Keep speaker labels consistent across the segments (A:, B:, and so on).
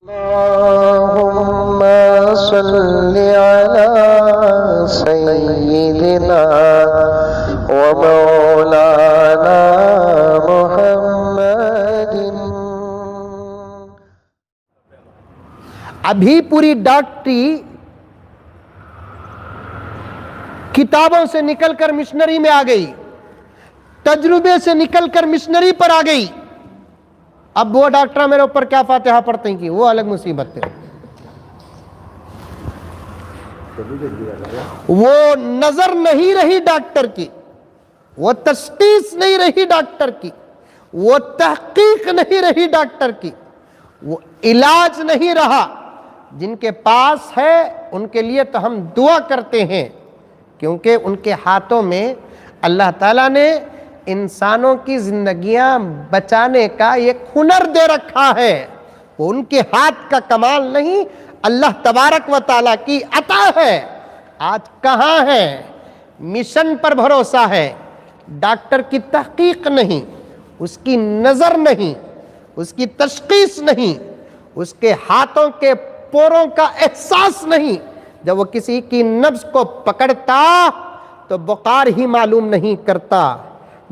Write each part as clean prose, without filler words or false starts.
A: اللهم صل على سيدنا ومولانا محمد.
B: ابھی پوری ڈاکٹری کتابوں سے نکل کر مشنری میں آ گئی، تجربے سے نکل کر مشنری پر آ گئی. اب وہ ڈاکٹر میرے اوپر کیا فاتحہ پڑھتے ہیں کہ وہ الگ مصیبت ہے. وہ نظر نہیں رہی ڈاکٹر کی، وہ تشخیص نہیں رہی ڈاکٹر کی، وہ تحقیق نہیں رہی ڈاکٹر کی، وہ علاج نہیں رہا. جن کے پاس ہے ان کے لیے تو ہم دعا کرتے ہیں، کیونکہ ان کے ہاتھوں میں اللہ تعالیٰ نے انسانوں کی زندگیاں بچانے کا ایک ہنر دے رکھا ہے. وہ ان کے ہاتھ کا کمال نہیں، اللہ تبارک و تعالیٰ کی عطا ہے. آج کہاں ہے؟ مشن پر بھروسہ ہے، ڈاکٹر کی تحقیق نہیں، اس کی نظر نہیں، اس کی تشخیص نہیں، اس کے ہاتھوں کے پوروں کا احساس نہیں. جب وہ کسی کی نبض کو پکڑتا تو بخار ہی معلوم نہیں کرتا،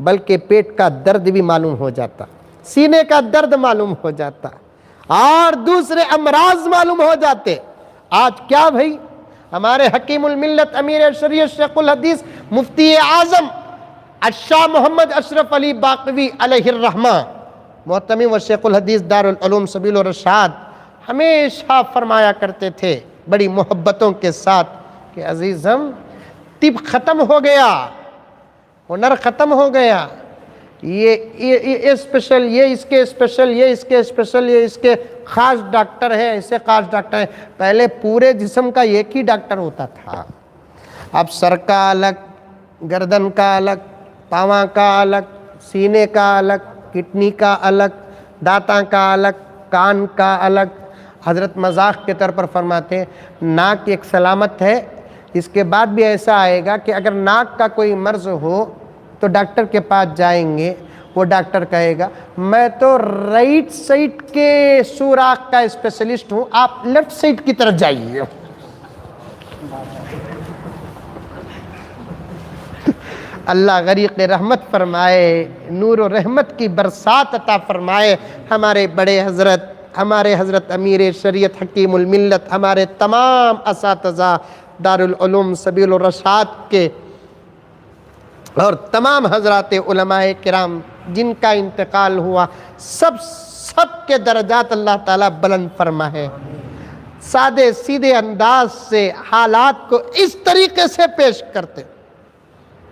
B: بلکہ پیٹ کا درد بھی معلوم ہو جاتا، سینے کا درد معلوم ہو جاتا اور دوسرے امراض معلوم ہو جاتے. آج کیا بھائی، ہمارے حکیم الملت امیر شریعت شیخ الحدیث مفتی اعظم الشاہ محمد اشرف علی باقوی علیہ الرحمہ محتمی و شیخ الحدیث دارالعلوم سبیل الرشاد ہمیشہ فرمایا کرتے تھے بڑی محبتوں کے ساتھ کہ عزیزم، طب ختم ہو گیا، ہنر ختم ہو گیا. یہ اسپیشل، یہ اس کے اسپیشل، یہ اس کے اسپیشل، یہ اس کے خاص ڈاکٹر ہیں، اسے خاص ڈاکٹر ہیں. پہلے پورے جسم کا ایک ہی ڈاکٹر ہوتا تھا. اب سر کا الگ، گردن کا الگ، پاواں کا الگ، سینے کا الگ، کڈنی کا الگ، دانتوں کا الگ، کان کا الگ. حضرت مذاق کے طور پر فرماتے ہیں ناک ایک سلامت ہے، اس کے بعد بھی ایسا آئے گا کہ اگر ناک کا کوئی مرض ہو تو ڈاکٹر کے پاس جائیں گے، وہ ڈاکٹر کہے گا میں تو رائٹ سائڈ کے سوراخ کا اسپیشلسٹ ہوں، آپ لیفٹ سائڈ کی طرف جائیے. اللہ غریق رحمت فرمائے، نور و رحمت کی برسات عطا فرمائے. ہمارے بڑے حضرت، ہمارے حضرت امیر شریعت حکیم الملت، ہمارے تمام اساتذہ دارالعلوم سبیل الرشاد کے اور تمام حضرات علماء کرام جن کا انتقال ہوا، سب کے درجات اللہ تعالیٰ بلند فرمائے. سادے سیدھے انداز سے حالات کو اس طریقے سے پیش کرتے.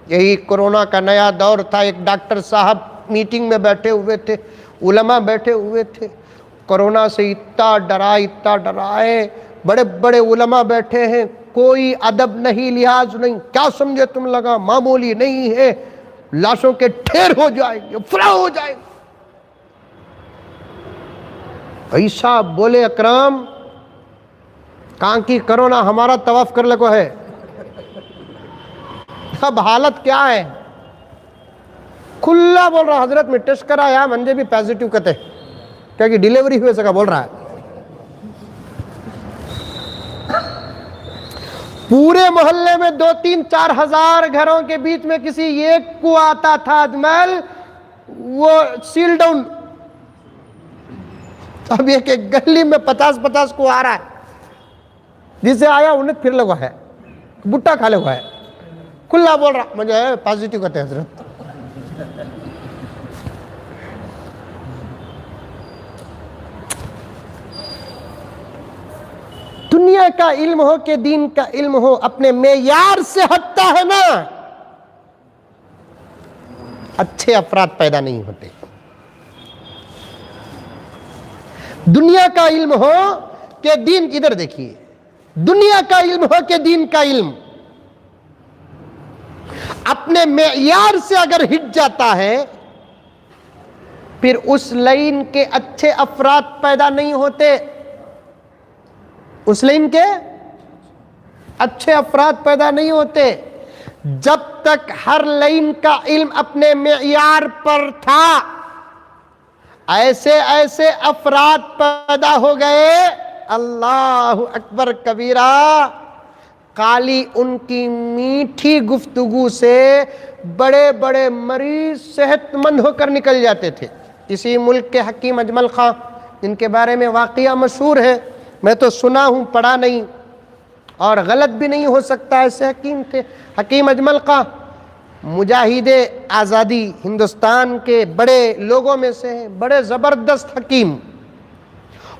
B: یہی کورونا کا نیا دور تھا. ایک ڈاکٹر صاحب میٹنگ میں بیٹھے ہوئے تھے، علماء بیٹھے ہوئے تھے. کورونا سے اتنا ڈرائے، بڑے بڑے علماء بیٹھے ہیں، کوئی ادب نہیں، لحاظ نہیں. کیا سمجھے تم لگا معمولی نہیں ہے، لاشوں کے ڈھیر ہو جائیں گے، فراہ ہو جائیں گے. بھائی صاحب بولے اکرام کہاں کی کرونا ہمارا طواف کر لگو ہے. اب حالت کیا ہے؟ کھلا بول رہا حضرت میں ٹیسٹ کرایا منجے بھی پازیٹیو کہتے کیا کہ ڈیلیوری ہوئے سکا بول رہا ہے. پورے محلے میں 2-3-4 ہزار گھروں کے بیچ میں کسی ایک کو آتا تھا اجمل، وہ سیل ڈاؤن. اب ایک گلی میں 50 کو آ رہا ہے، جسے آیا انہیں پھر لگا ہے، بٹا کھا لگا ہے. کھلا بول رہا مجھے پازیٹیو کہتے ہیں حضرت. دنیا کا علم ہو کہ دین کا علم ہو، اپنے معیار سے ہٹتا ہے نا، اچھے افراد پیدا نہیں ہوتے. دنیا کا علم ہو کہ دین، ادھر دیکھیے، دنیا کا علم ہو کہ دین کا علم اپنے معیار سے اگر ہٹ جاتا ہے، پھر اس لائن کے اچھے افراد پیدا نہیں ہوتے. اس لائن کے اچھے افراد پیدا نہیں ہوتے. جب تک ہر لائن کا علم اپنے معیار پر تھا، ایسے ایسے افراد پیدا ہو گئے، اللہ اکبر کبیرہ، خالی ان کی میٹھی گفتگو سے بڑے بڑے مریض صحت مند ہو کر نکل جاتے تھے۔ اسی ملک کے حکیم اجمل خان، جن کے بارے میں واقعہ مشہور ہے، میں تو سنا ہوں، پڑھا نہیں، اور غلط بھی نہیں ہو سکتا، ایسے حکیم تھے۔ حکیم اجمل خان مجاہد آزادی ہندوستان کے بڑے لوگوں میں سے ہیں، بڑے زبردست حکیم۔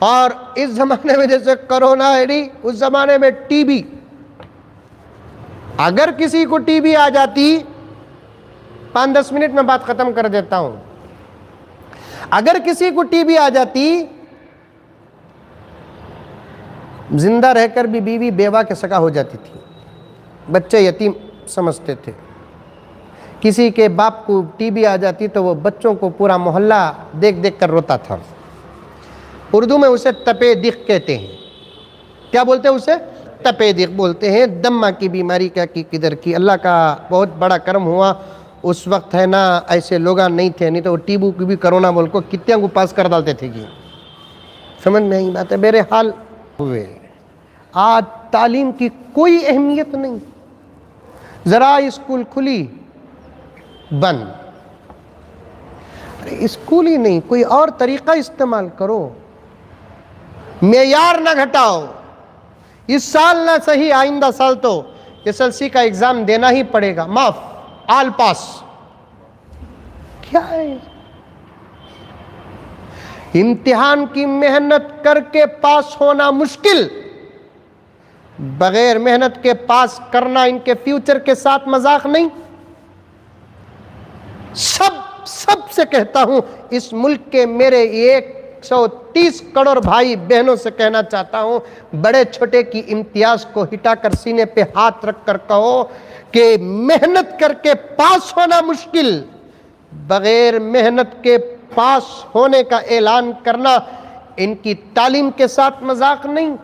B: اور اس زمانے میں جیسے کرونا ہے نہیں، اس زمانے میں ٹی بی، اگر کسی کو ٹی بی آ جاتی، 5-10 منٹ میں بات ختم کر دیتا ہوں، اگر کسی کو ٹی بی آ جاتی، زندہ رہ کر بھی بیوی بیوہ کے سگا ہو جاتی تھی، بچے یتیم سمجھتے تھے۔ کسی کے باپ کو ٹی بی آ جاتی تو وہ بچوں کو پورا محلہ دیکھ دیکھ کر روتا تھا۔ اردو میں اسے تپے دق کہتے ہیں۔ کیا بولتے ہیں اسے؟ تپے دق بولتے ہیں۔ دمہ کی بیماری کیا کی کدھر کی، اللہ کا بہت بڑا کرم ہوا، اس وقت ہے نا ایسے لوگ نہیں تھے، نہیں تو وہ ٹی بی کی بھی کرونا بول کو کتنے کو پاس کر ڈالتے تھے کہ سمجھ میں نہیں بات ہے۔ میرے حال ہوئے، آج تعلیم کی کوئی اہمیت نہیں، ذرا اسکول کھلی بند، اسکول ہی نہیں، کوئی اور طریقہ استعمال کرو، معیار نہ گھٹاؤ۔ اس سال نہ صحیح، آئندہ سال تو SSLC کا ایگزام دینا ہی پڑے گا، معاف، آل پاس۔ کیا ہے امتحان کی محنت کر کے پاس ہونا مشکل، بغیر محنت کے پاس کرنا ان کے فیوچر کے ساتھ مذاق نہیں۔ سب سے کہتا ہوں، اس ملک کے میرے 130 کروڑ بھائی بہنوں سے کہنا چاہتا ہوں، بڑے چھوٹے کی امتیاز کو ہٹا کر سینے پہ ہاتھ رکھ کر کہو کہ محنت کر کے پاس ہونا مشکل، بغیر محنت کے پاس ہونے کا اعلان کرنا ان کی تعلیم کے ساتھ مذاق نہیں،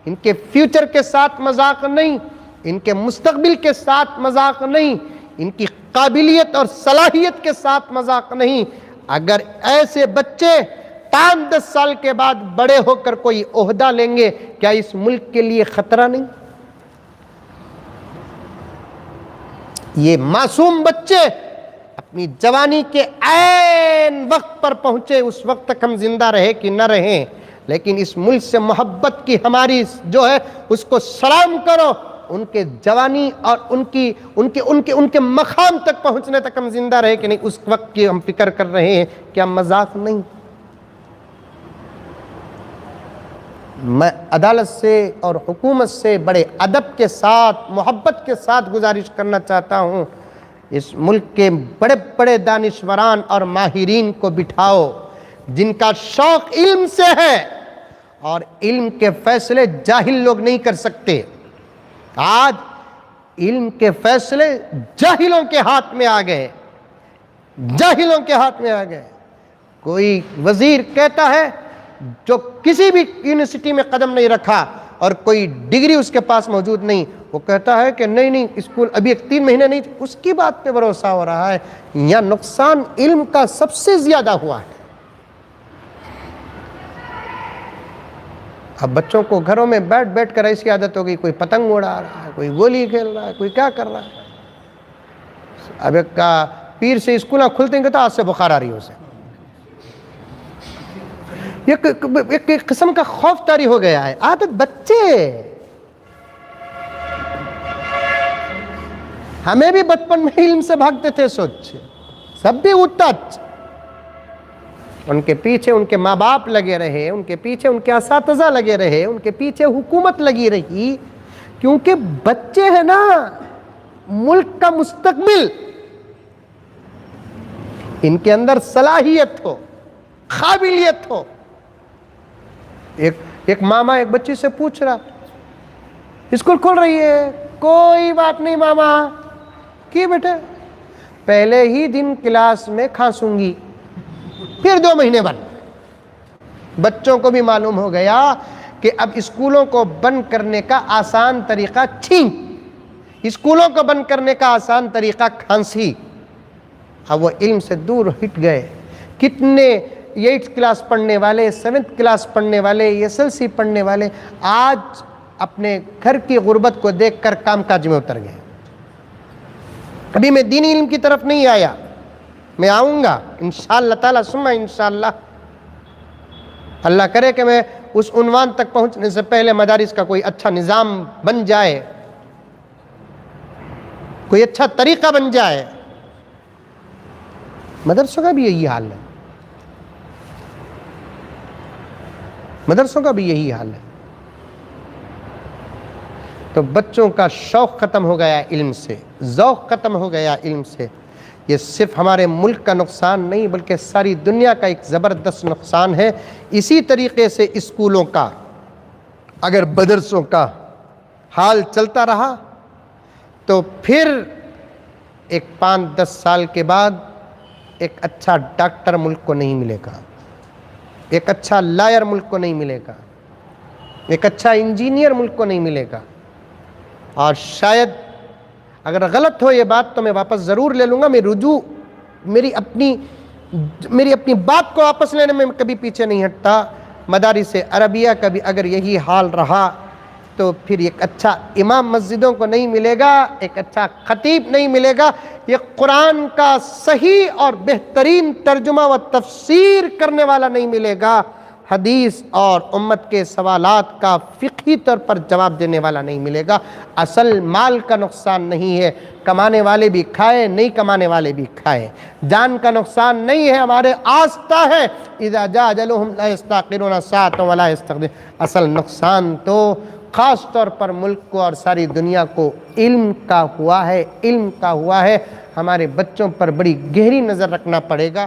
B: ان کے فیوچر کے ساتھ مذاق نہیں، ان کے مستقبل کے ساتھ مذاق نہیں، ان کی قابلیت اور صلاحیت کے ساتھ مذاق نہیں۔ اگر ایسے بچے 5-10 سال کے بعد بڑے ہو کر کوئی عہدہ لیں گے، کیا اس ملک کے لیے خطرہ نہیں؟ یہ معصوم بچے اپنی جوانی کے عین وقت پر پہنچے، اس وقت تک ہم زندہ رہے کہ نہ رہیں، لیکن اس ملک سے محبت کی ہماری جو ہے اس کو سلام کرو۔ ان کے جوانی اور ان کے مقام تک پہنچنے تک ہم زندہ رہے کہ نہیں، اس وقت کی ہم فکر کر رہے ہیں، کیا مذاق نہیں؟ میں عدالت سے اور حکومت سے بڑے ادب کے ساتھ، محبت کے ساتھ گزارش کرنا چاہتا ہوں، اس ملک کے بڑے بڑے دانشوران اور ماہرین کو بٹھاؤ، جن کا شوق علم سے ہے، اور علم کے فیصلے جاہل لوگ نہیں کر سکتے۔ آج علم کے فیصلے جاہلوں کے ہاتھ میں آ گئے، جاہلوں کے ہاتھ میں آ گئے۔ کوئی وزیر کہتا ہے جو کسی بھی یونیورسٹی میں قدم نہیں رکھا اور کوئی ڈگری اس کے پاس موجود نہیں، وہ کہتا ہے کہ نہیں اسکول ابھی 3 مہینے نہیں، اس کی بات پہ بھروسہ ہو رہا ہے۔ یہاں نقصان علم کا سب سے زیادہ ہوا ہے۔ اب بچوں کو گھروں میں بیٹھ کر ایسی عادت ہو گئی، کوئی پتنگ اڑا رہا ہے، کوئی گولی کھیل رہا ہے، کوئی کیا کر رہا ہے۔ اب ایک کا پیر سے اسکول کھلتے ہیں کہ تو آج سے بخار آ رہی ہے اسے، ایک قسم کا خوف طاری ہو گیا ہے۔ عادت بچے، ہمیں بھی بچپن میں علم سے بھاگتے تھے، سوچ سب بھی اٹھتا، ان کے پیچھے ان کے ماں باپ لگے رہے، ان کے پیچھے ان کے اساتذہ لگے رہے، ان کے پیچھے حکومت لگی رہی، کیونکہ بچے ہیں نا ملک کا مستقبل، ان کے اندر صلاحیت ہو، قابلیت ہو۔ ایک ماما ایک بچی سے پوچھ رہا، اسکول کھل رہی ہے، کوئی بات نہیں ماما، کی بیٹے پہلے ہی دن کلاس میں کھانسوں گی، پھر 2 مہینے بند۔ بچوں کو بھی معلوم ہو گیا کہ اب اسکولوں کو بند کرنے کا آسان طریقہ چھینک، اسکولوں کو بند کرنے کا آسان طریقہ کھانسی۔ اب وہ علم سے دور ہٹ گئے۔ کتنے 8th کلاس پڑھنے والے، 7th کلاس پڑھنے والے، SLC پڑھنے والے آج اپنے گھر کی غربت کو دیکھ کر کام کاج میں اتر گئے۔ ابھی میں دینی علم کی طرف نہیں آیا، میں آؤں گا انشاءاللہ تعالیٰ ثم انشاءاللہ۔ اللہ کرے کہ میں اس عنوان تک پہنچنے سے پہلے مدارس کا کوئی اچھا نظام بن جائے، کوئی اچھا طریقہ بن جائے۔ مدرسوں کا بھی یہی حال ہے، مدرسوں کا بھی یہی حال ہے۔ تو بچوں کا شوق ختم ہو گیا علم سے، ذوق ختم ہو گیا علم سے۔ یہ صرف ہمارے ملک کا نقصان نہیں بلکہ ساری دنیا کا ایک زبردست نقصان ہے۔ اسی طریقے سے اسکولوں کا، اگر مدرسوں کا حال چلتا رہا تو پھر ایک 5-10 سال کے بعد ایک اچھا ڈاکٹر ملک کو نہیں ملے گا، ایک اچھا لائر ملک کو نہیں ملے گا، ایک اچھا انجینئر ملک کو نہیں ملے گا۔ اور شاید اگر غلط ہو یہ بات تو میں واپس ضرور لے لوں گا، میں میری اپنی بات کو واپس لینے میں کبھی پیچھے نہیں ہٹتا۔ مدارس عربیہ کا بھی اگر یہی حال رہا تو پھر ایک اچھا امام مسجدوں کو نہیں ملے گا، ایک اچھا خطیب نہیں ملے گا، یہ قرآن کا صحیح اور بہترین ترجمہ و تفسیر کرنے والا نہیں ملے گا، حدیث اور امت کے سوالات کا فقہی طور پر جواب دینے والا نہیں ملے گا۔ اصل مال کا نقصان نہیں ہے، کمانے والے بھی کھائے، نہیں کمانے والے بھی کھائے، جان کا نقصان نہیں ہے، ہمارے آستہ ہے اذا جاء اجلهم لا يستاخرون ساعة ولا يستقدمون۔ اصل نقصان تو خاص طور پر ملک کو اور ساری دنیا کو علم کا ہوا ہے، علم کا ہوا ہے۔ ہمارے بچوں پر بڑی گہری نظر رکھنا پڑے گا۔